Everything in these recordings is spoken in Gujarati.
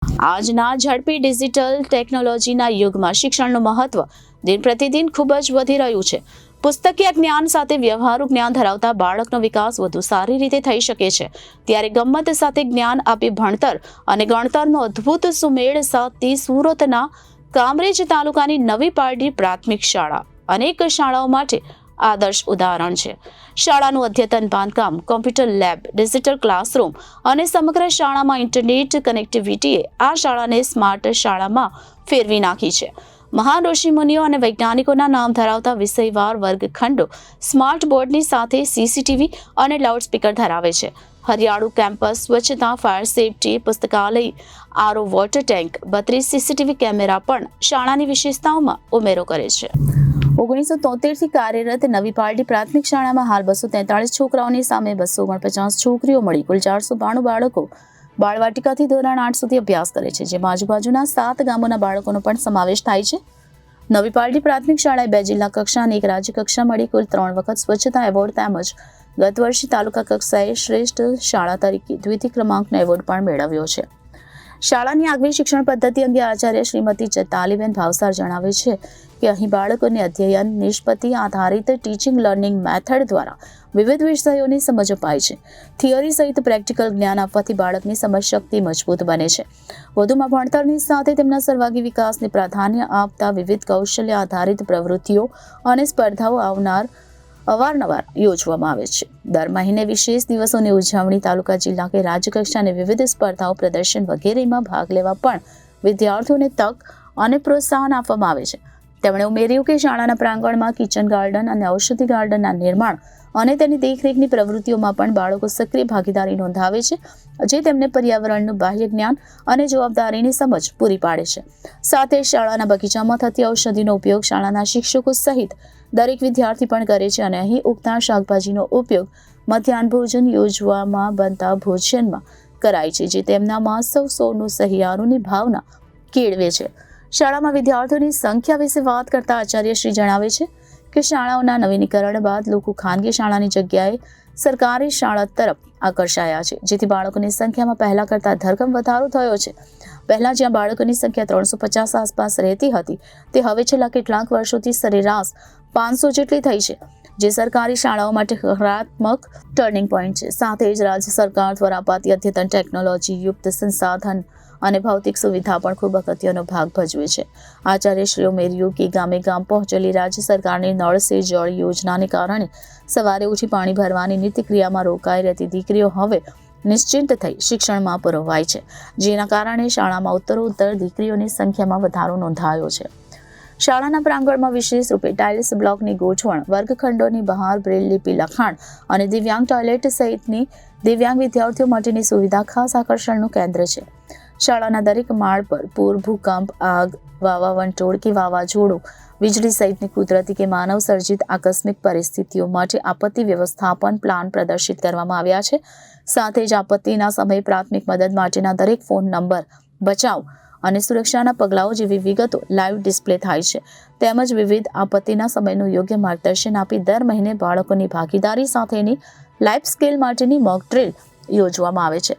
આજના ઝડપી ડિજિટલ ટેકનોલોજીના યુગમાં શિક્ષણનું મહત્વ દિન પ્રતિદિન ખૂબ જ વધી રહ્યું છે. પુસ્તકીય જ્ઞાન સાથે વ્યવહારુ જ્ઞાન ધરાવતા બાળકનો વિકાસ વધુ સારી રીતે થઈ શકે છે. ત્યારે ગમ્મત સાથે જ્ઞાન આપી ભણતર અને ગણતરનો અદ્ભુત સુમેળ સાધતી સુરતના કામરેજ તાલુકાની નવી પારડી પ્રાથમિક શાળા અનેક શાળાઓ માટે આદર્શ ઉદાહરણ છે. શાળાનું અદ્યતન બાંધકામ, કોમ્પ્યુટર લેબ, ડિજિટલ ક્લાસરૂમ અને સમગ્ર શાળામાં ઇન્ટરનેટ કનેક્ટિવિટીએ આ શાળાને સ્માર્ટ શાળામાં ફેરવી નાખી છે. મહાન ઋષિમુનિઓ અને વૈજ્ઞાનિકોના નામ ધરાવતા વિષયવાર વર્ગખંડો સ્માર્ટ બોર્ડની સાથે સીસીટીવી અને લાઉડસ્પીકર ધરાવે છે. હરિયાળું કેમ્પસ, સ્વચ્છતા, ફાયર સેફટી, પુસ્તકાલય, RO water tank, 32 CCTV camera પણ શાળાની વિશેષતાઓમાં ઉમેરો કરે છે. 1973થી કાર્યરત નવી પારડી પ્રાથમિક શાળામાં હાલ 243 છોકરાઓની સામે 249 છોકરીઓ મળી કુલ 492 બાળકો બાળવાટિકાથી ધોરણ 8 સુધી અભ્યાસ કરે છે, જેમાં આજુબાજુના 7 ગામોના બાળકોનો પણ સમાવેશ થાય છે. નવી પારડી પ્રાથમિક શાળાએ 2 જિલ્લા કક્ષા અને 1 રાજ્ય કક્ષા મળી કુલ 3 વખત સ્વચ્છતા એવોર્ડ તેમજ ગત વર્ષે તાલુકા કક્ષાએ શ્રેષ્ઠ શાળા તરીકે દ્વિતીય ક્રમાંકનો એવોર્ડ પણ મેળવ્યો છે. શાળાની આગવી શિક્ષણ પદ્ધતિ અંગે આચાર્ય શ્રીમતી ચેતાલીબેન ભાવસાર જણાવે છે કે અહીં બાળકોને અધ્યયન નિષ્પત્તિ આધારિત ટીચિંગ લર્નિંગ મેથડ દ્વારા વિવિધ વિષયોની સમજ અપાય છે. થિયરી સહિત પ્રેક્ટિકલ જ્ઞાન આપવાથી બાળકની સમજશક્તિ મજબૂત બને છે. વધુમાં ભણતરની સાથે તેમના સર્વાંગી વિકાસને પ્રાધાન્ય આપતા વિવિધ કૌશલ્ય આધારિત પ્રવૃત્તિઓ અને સ્પર્ધાઓ અવારનવાર યોજવામાં આવે છે. દર મહિને વિશેષ દિવસોની ઉજવણી, તાલુકા, જિલ્લા કે રાજ્ય કક્ષાની વિવિધ સ્પર્ધાઓ, પ્રદર્શન વગેરેમાં ભાગ લેવા પણ વિદ્યાર્થીઓને તક અને પ્રોત્સાહન આપવામાં આવે છે. તેમણે ઉમેર્યું કે શાળાના પ્રાંગણમાં કિચન ગાર્ડન અને ઔષધિ ગાર્ડનના નિર્માણ અને તેની દેખરેખની પ્રવૃત્તિઓમાં પણ બાળકો સક્રિય ભાગીદારી નોંધાવે છે, જે તેમને પર્યાવરણનું બાહ્ય જ્ઞાન અને જવાબદારીની સમજ પૂરી પાડે છે. સાથે શાળાના બગીચામાં થતી ઔષધિનો ઉપયોગ શાળાના શિક્ષકો સહિત દરેક વિદ્યાર્થી પણ કરે છે અને અહીં ઉગતા શાકભાજીનો ઉપયોગ મધ્યાહન ભોજન યોજવામાં બનતા ભોજનમાં કરાય છે, જે તેમનામાં સૌનું સહિયારુની ભાવના કેળવે છે. શાળામાં વિદ્યાર્થીઓની સંખ્યા વિશે વાત કરતા આચાર્યશ્રી જણાવે છે કે શાળાઓના નવીનીકરણ બાદ લોકો ખાનગી શાળાની જગ્યાએ સરકારી શાળા તરફ આકર્ષાયા છે, જેથી બાળકોની સંખ્યામાં પહેલા કરતાં ધરખમ વધારો થયો છે. પહેલા જ્યાં બાળકોની સંખ્યા 350 આસપાસ રહેતી હતી, તે હવે છેલ્લા કેટલાક વર્ષોથી સરેરાશ 500 જેટલી થઈ છે, જે સરકારી શાળાઓ માટે હકારાત્મક ટર્નિંગ પોઈન્ટ છે. સાથે જ રાજ્ય સરકાર દ્વારા અપાતી અદ્યતન ટેકનોલોજી યુક્ત સંસાધન અને ભૌતિક સુવિધા પણ ખૂબ અગત્યનો ભાગ ભજવે છે. આચાર્યશ્રી ઉમેર્યું કે ગામે ગામ પહોંચેલી રાજ્ય સરકારની નળ સે જળ યોજનાને કારણે સવારે ઉઠી પાણી ભરવાની નિત્યક્રિયામાં રોકાઈ રહેતી દીકરીઓ હવે નિશ્ચિંત થઈ શિક્ષણમાં પુરવાય છે, જેના કારણે શાળામાં ઉત્તરોત્તર દીકરીઓની સંખ્યામાં વધારો નોંધાયો છે. શાળાના પ્રાંગણમાં વિશેષ રૂપે ટાઇલ્સ બ્લોકની ગોઠવણ, વર્ગખંડોની બહાર બ્રેલ લિપિ લખાણ અને દિવ્યાંગ ટોયલેટ સહિતની દિવ્યાંગ વિદ્યાર્થીઓ માટેની સુવિધા ખાસ આકર્ષણનું કેન્દ્ર છે. શાળાના દરેક માળ પર પૂર, ભૂકંપ, આગ, વાવા વંટોળ કે વાવાઝોડું, વીજળી સહિતની કુદરતી કે માનવ સર્જિત આકસ્મિક પરિસ્થિતિઓ માટે આપત્તિ વ્યવસ્થાપન પ્લાન પ્રદર્શિત કરવામાં આવ્યા છે. સાથે જ આપત્તિના સમયે પ્રાથમિક મદદ માટેના દરેક ફોન નંબર, બચાવ અને સુરક્ષાના પગલાઓ જેવી વિગતો લાઈવ ડિસ્પ્લે થાય છે. તેમજ વિવિધ આપત્તિના સમયનું યોગ્ય માર્ગદર્શન આપી દર મહિને બાળકોની ભાગીદારી સાથેની લાઈફ સ્કિલ માટેની મોક ડ્રીલ યોજવામાં આવે છે.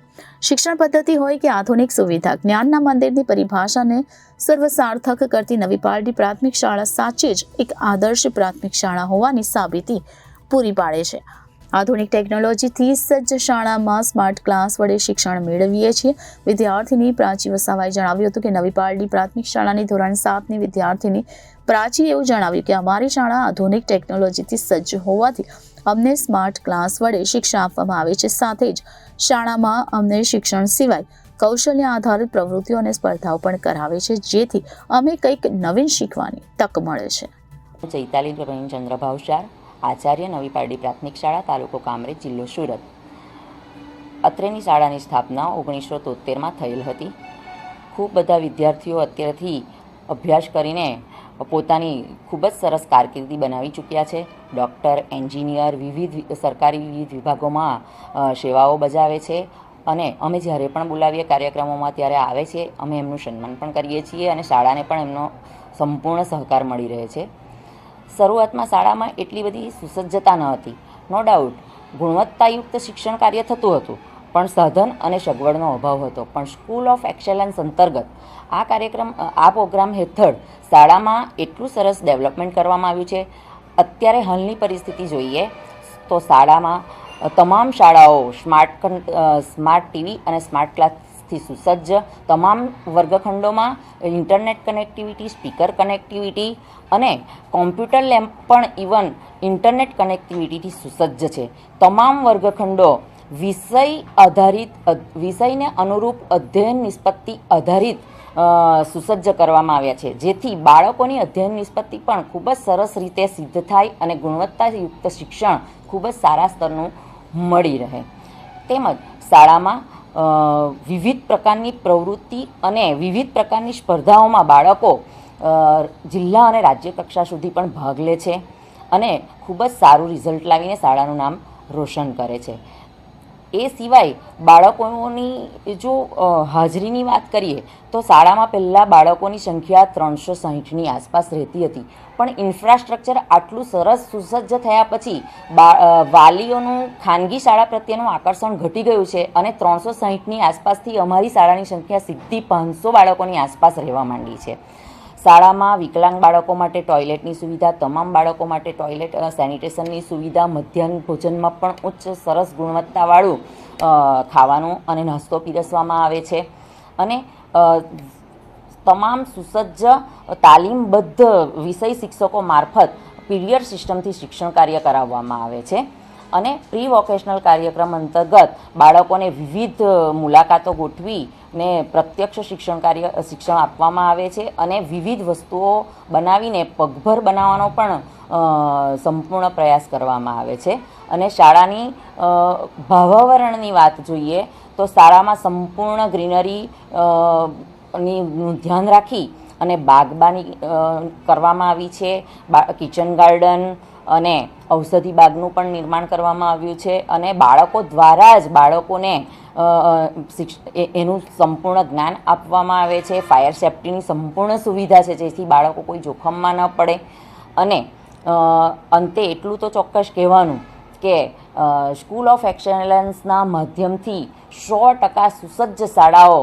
શિક્ષણ પદ્ધતિ હોય કે આધુનિક સુવિધા, જ્ઞાનના મંદિરની પરિભાષાને સર્વસાર્થક કરતી નવી પારડી પ્રાથમિક શાળા સાચે જ એક આદર્શ પ્રાથમિક શાળા હોવાની સાબિતી પૂરી પાડે છે. આધુનિક ટેકનોલોજીથી સજ્જ શાળામાં સ્માર્ટ ક્લાસ વડે શિક્ષણ મેળવીએ છીએ. વિદ્યાર્થીની પ્રાચી વસાવાએ જણાવ્યું હતું કે નવી પારડી પ્રાથમિક શાળાની ધોરણ 7ની વિદ્યાર્થીની પ્રાચી એવું જણાવ્યું કે અમારી શાળા આધુનિક ટેકનોલોજીથી સજ્જ હોવાથી અમને સ્માર્ટ ક્લાસ વડે શિક્ષા આપવામાં આવે છે. સાથે જ શાળામાં અમને શિક્ષણ સિવાય કૌશલ્ય આધારિત પ્રવૃત્તિઓ અને સ્પર્ધાઓ પણ કરાવે છે, જેથી અમે કંઈક નવીન શીખવાની તક મળે છે. ચૈતાલીબેન ચંદ્ર ભાવસાર, આચાર્ય, નવી પારડી પ્રાથમિક શાળા, તાલુકો કામરેજ, જિલ્લો સુરત. અત્રેની શાળાની સ્થાપના 1973માં થયેલ હતી. ખૂબ બધા વિદ્યાર્થીઓ અત્યારથી અભ્યાસ કરીને પોતાની ખૂબ જ સરસ કારકિર્દી બનાવી ચૂક્યા છે. ડૉક્ટર, એન્જિનિયર, વિવિધ સરકારી વિવિધ વિભાગોમાં સેવાઓ બજાવે છે અને અમે જ્યારે પણ બોલાવીએ કાર્યક્રમોમાં ત્યારે આવે છે. અમે એમનું સન્માન પણ કરીએ છીએ અને શાળાને પણ એમનો સંપૂર્ણ સહકાર મળી રહે છે. શરૂઆતમાં શાળામાં એટલી બધી સુસજ્જતા ન હતી. નો ડાઉટ ગુણવત્તાયુક્ત શિક્ષણ કાર્ય થતું હતું, પણ સાધન અને સગવડનો અભાવ હતો. પણ સ્કૂલ ઓફ એક્સેલન્સ અંતર્ગત આ પ્રોગ્રામ હેઠળ શાળામાં એટલું સરસ ડેવલપમેન્ટ કરવામાં આવ્યું છે. અત્યારે હાલની પરિસ્થિતિ જોઈએ તો શાળામાં તમામ શાળાઓ સ્માર્ટ ટીવી અને સ્માર્ટ ક્લાસથી સુસજ્જ, તમામ વર્ગખંડોમાં ઇન્ટરનેટ કનેક્ટિવિટી, સ્પીકર કનેક્ટિવિટી અને કોમ્પ્યુટર લેબ પણ ઇવન ઇન્ટરનેટ કનેક્ટિવિટીથી સુસજ્જ છે. તમામ વર્ગખંડો વિષયને અનુરૂપ અધ્યયન નિષ્પત્તિ આધારિત સુસજ્જ કરવામાં આવ્યા છે, જેથી બાળકોની અધ્યયન નિષ્પત્તિ પણ ખૂબ જ સરસ રીતે સિદ્ધ થાય અને ગુણવત્તાયુક્ત શિક્ષણ ખૂબ જ સારા સ્તરનું મળી રહે. તેમજ શાળામાં વિવિધ પ્રકારની પ્રવૃત્તિ અને વિવિધ પ્રકારની સ્પર્ધાઓમાં બાળકો જિલ્લા અને રાજ્ય કક્ષા સુધી પણ ભાગ લે છે અને ખૂબ જ સારું રિઝલ્ટ લાવીને શાળાનું નામ રોશન કરે છે. એ સિવાય બાળકોની જો હાજરીની વાત કરીએ તો શાળામાં પહેલાં બાળકોની સંખ્યા 360ની આસપાસ રહેતી હતી, પણ ઇન્ફ્રાસ્ટ્રક્ચર આટલું સરસ સુસજ્જ થયા પછી વાલીઓનું ખાનગી શાળા પ્રત્યેનું આકર્ષણ ઘટી ગયું છે અને 360ની આસપાસથી અમારી શાળાની સંખ્યા સીધી 500 બાળકોની આસપાસ રહેવા માંડી છે. શાળામાં વિકલાંગ બાળકો માટે ટોયલેટની સુવિધા, તમામ બાળકો માટે ટોયલેટ સેનિટેશનની સુવિધા, મધ્યાહન ભોજનમાં પણ ઉચ્ચ સરસ ગુણવત્તાવાળું ખાવાનું અને નાસ્તો પીરસવામાં આવે છે અને તમામ સુસજ્જ તાલીમબદ્ધ વિષય શિક્ષકો મારફત પીરિયડ સિસ્ટમથી શિક્ષણ કાર્ય કરાવવામાં આવે છે અને પ્રી વોકેશનલ કાર્યક્રમ અંતર્ગત બાળકોને વિવિધ મુલાકાતો ગોઠવી ને પ્રત્યક્ષ શિક્ષણ આપવામાં આવે છે અને વિવિધ વસ્તુઓ બનાવીને પગભર બનાવવાનો પણ સંપૂર્ણ પ્રયાસ કરવામાં આવે છે. અને શાળાની ભાવાવરણની વાત જોઈએ તો શાળામાં સંપૂર્ણ ગ્રીનરી નું ધ્યાન રાખી અને બાગબાની કરવામાં આવી છે. કિચન ગાર્ડન અને ઔષધિ બાગનું પણ નિર્માણ કરવામાં આવ્યું છે અને બાળકો દ્વારા જ બાળકોને એનું સંપૂર્ણ જ્ઞાન આપવામાં આવે છે. ફાયર સેફ્ટીની સંપૂર્ણ સુવિધા છે, જેથી બાળકો કોઈ જોખમમાં ન પડે. અને અંતે એટલું તો ચોક્કસ કહેવાનું કે સ્કૂલ ઓફ એક્સેલન્સના માધ્યમથી 100% સુસજ્જ શાળાઓ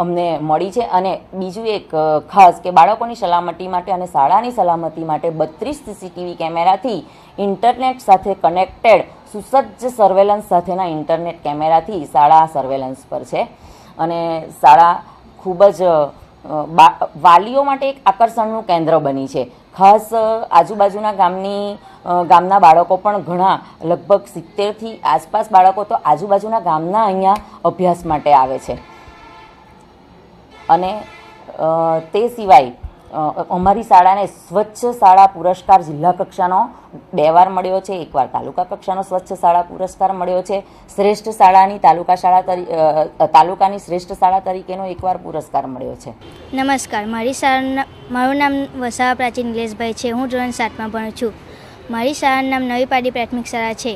અમને મળી છે. અને બીજું એક ખાસ કે બાળકોની સલામતી માટે અને શાળાની સલામતી માટે 32 CCTV કેમેરાથી ઇન્ટરનેટ સાથે કનેક્ટેડ સુસજ્જ સર્વેલન્સ સાથેના ઇન્ટરનેટ કેમેરાથી શાળા સર્વેલન્સ પર છે અને શાળા ખૂબ જ વાલીઓ માટે એક આકર્ષણનું કેન્દ્ર બની છે. ખાસ આજુબાજુના ગામના બાળકો પણ ઘણા, લગભગ 70થી આસપાસ બાળકો તો આજુબાજુના ગામના અહીંયા અભ્યાસ માટે આવે છે. અને તે સિવાય અમારી શાળાને સ્વચ્છ શાળા પુરસ્કાર જિલ્લા કક્ષાનો 2 વાર મળ્યો છે, એકવાર તાલુકા કક્ષાનો સ્વચ્છ શાળા પુરસ્કાર મળ્યો છે. શ્રેષ્ઠ શાળાની તાલુકાની શ્રેષ્ઠ શાળા તરીકેનો એકવાર પુરસ્કાર મળ્યો છે. નમસ્કાર, મારું નામ વસાવા પ્રાચીન નિલેશભાઈ છે. હું ધોરણ 7માં ભણું છું. મારી શાળાનું નામ નવી પારડી પ્રાથમિક શાળા છે,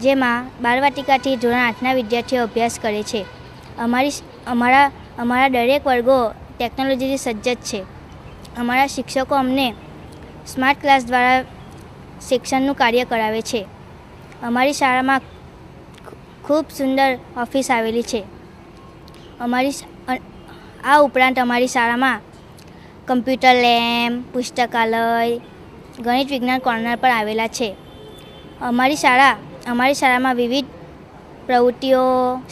જેમાં બાળવાટિકાથી ધોરણ 8ના વિદ્યાર્થીઓ અભ્યાસ કરે છે. અમારા દરેક વર્ગો ટેકનોલોજીથી સજ્જ છે. અમારા શિક્ષકો અમને સ્માર્ટ ક્લાસ દ્વારા શિક્ષણનું કાર્ય કરાવે છે. અમારી શાળામાં ખૂબ સુંદર ઓફિસ આવેલી છે. આ ઉપરાંત અમારી શાળામાં કમ્પ્યુટર લેબ, પુસ્તકાલય, ગણિત વિજ્ઞાન કોર્નર પણ આવેલા છે. અમારી શાળામાં વિવિધ પ્રવૃત્તિઓ,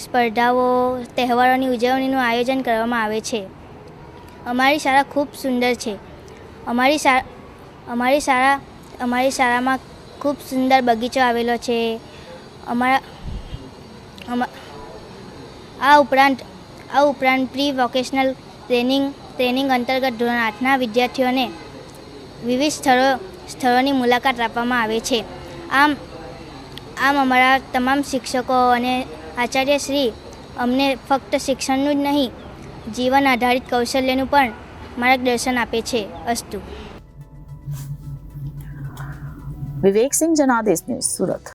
સ્પર્ધાઓ, તહેવારોની ઉજવણીનું આયોજન કરવામાં આવે છે. અમારી શાળા ખૂબ સુંદર છે. અમારી શાળામાં ખૂબ સુંદર બગીચો આવેલો છે. આ ઉપરાંત પ્રી વોકેશનલ ટ્રેનિંગ અંતર્ગત ધોરણ 8ના વિદ્યાર્થીઓને વિવિધ સ્થળોની મુલાકાત આપવામાં આવે છે. આમ અમારા તમામ શિક્ષકો અને આચાર્યશ્રી અમને ફક્ત શિક્ષણનું જ નહીં, જીવન આધારિત કૌશલ્યનું પણ માર્ગદર્શન આપે છે. અસ્તુ. વિવેક સિંહ, જનાદેશ ન્યૂઝ, સુરત.